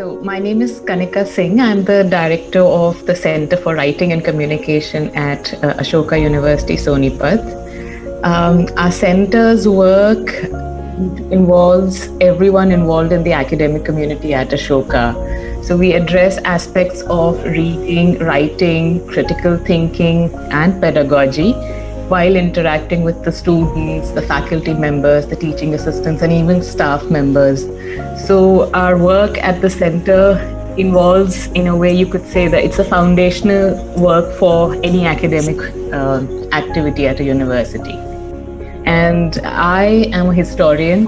So, my name is Kanika Singh. I'm the director of the Center for Writing and Communication at Ashoka University, Sonipat. Our center's work involves everyone involved in the academic community at Ashoka. So, we address aspects of reading, writing, critical thinking, and pedagogy while interacting with the students, the faculty members, the teaching assistants, and even staff members. So our work at the center involves, in a way you could say that it's a foundational work for any academic activity at a university. And I am a historian.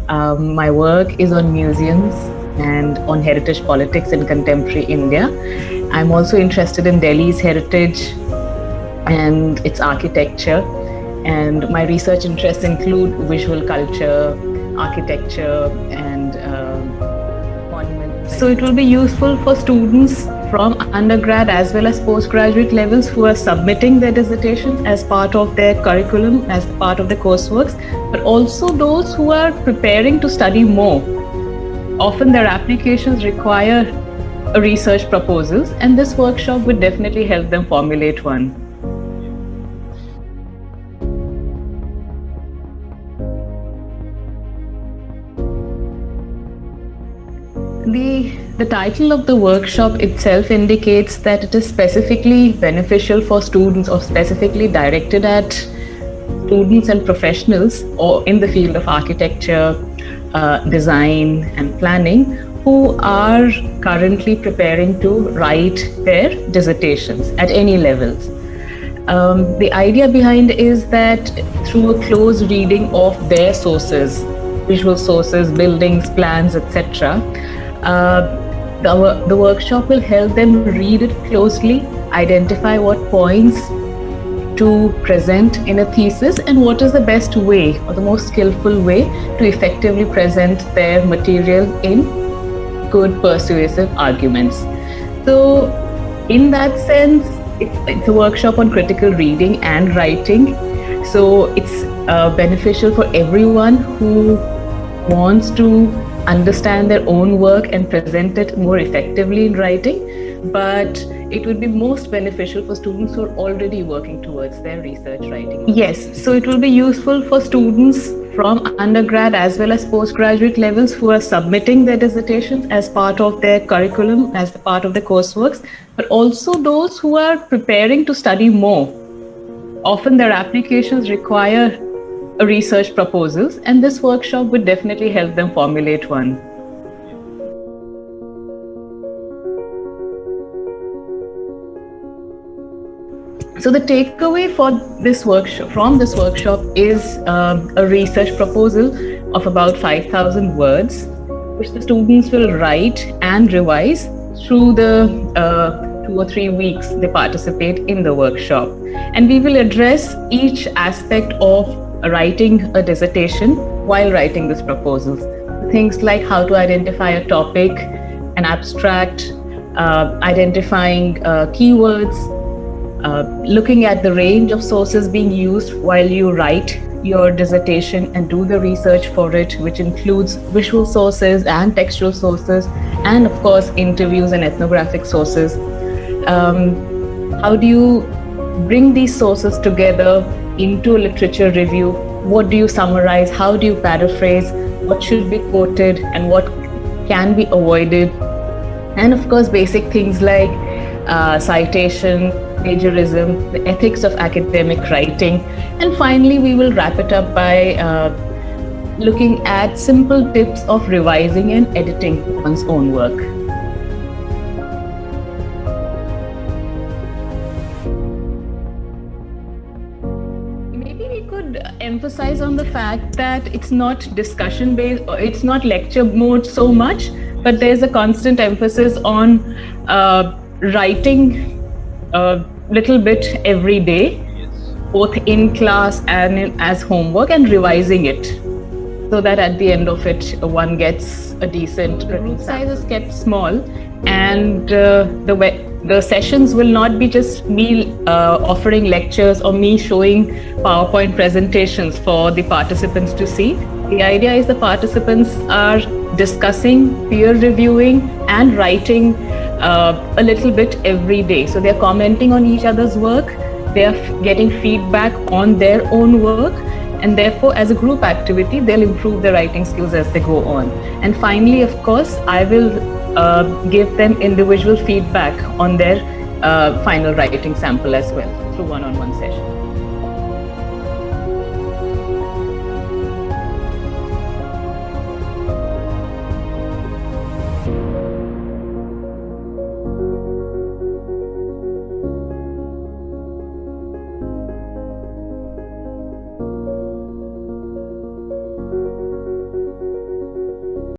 My work is on museums and on heritage politics in contemporary India. I'm also interested in Delhi's heritage and its architecture, and my research interests include visual culture, architecture, and monuments. So it will be useful for students from undergrad as well as postgraduate levels who are submitting their dissertations as part of their curriculum, as part of the courseworks, but also those who are preparing to study more. Often their applications require research proposals, and this workshop would definitely help them formulate one. The title of the workshop itself indicates that it is specifically beneficial for students or specifically directed at students and professionals or in the field of architecture, design and planning who are currently preparing to write their dissertations at any levels. The idea behind is that through a close reading of their sources, visual sources, buildings, plans, etc., the workshop will help them read it closely, identify what points to present in a thesis and what is the best way or the most skillful way to effectively present their material in good persuasive arguments. So in that sense, it's a workshop on critical reading and writing. So it's beneficial for everyone who wants to understand their own work and present it more effectively in writing, but it would be most beneficial for students who are already working towards their research writing. Yes, so it will be useful for students from undergrad as well as postgraduate levels who are submitting their dissertations as part of their curriculum, as part of the courseworks, but also those who are preparing to study more. Often their applications require research proposals, and this workshop would definitely help them formulate one. So the takeaway for this workshop, from this workshop, is a research proposal of about 5,000 words, which the students will write and revise through the 2 or 3 weeks they participate in the workshop. And we will address each aspect of writing a dissertation while writing these proposals. Things like how to identify a topic, an abstract, identifying keywords, looking at the range of sources being used while you write your dissertation and do the research for it, which includes visual sources and textual sources, and of course interviews and ethnographic sources. How do you bring these sources together into a literature review? What do you summarize? How do you paraphrase? What should be quoted and what can be avoided? And of course, basic things like citation, plagiarism, the ethics of academic writing. And finally, we will wrap it up by looking at simple tips of revising and editing one's own work. Emphasize on the fact that it's not discussion based, or it's not lecture mode so much, but there's a constant emphasis on writing a little bit every day, both in class and as homework, and revising it so that at the end of it one gets a decent. The group size is kept small, and the sessions will not be just me offering lectures or me showing PowerPoint presentations for the participants to see. The idea is the participants are discussing, peer reviewing, and writing a little bit every day. So they're commenting on each other's work, they're getting feedback on their own work, and therefore, as a group activity, they'll improve their writing skills as they go on. And finally, of course, I will give them individual feedback on their final writing sample as well through one-on-one sessions.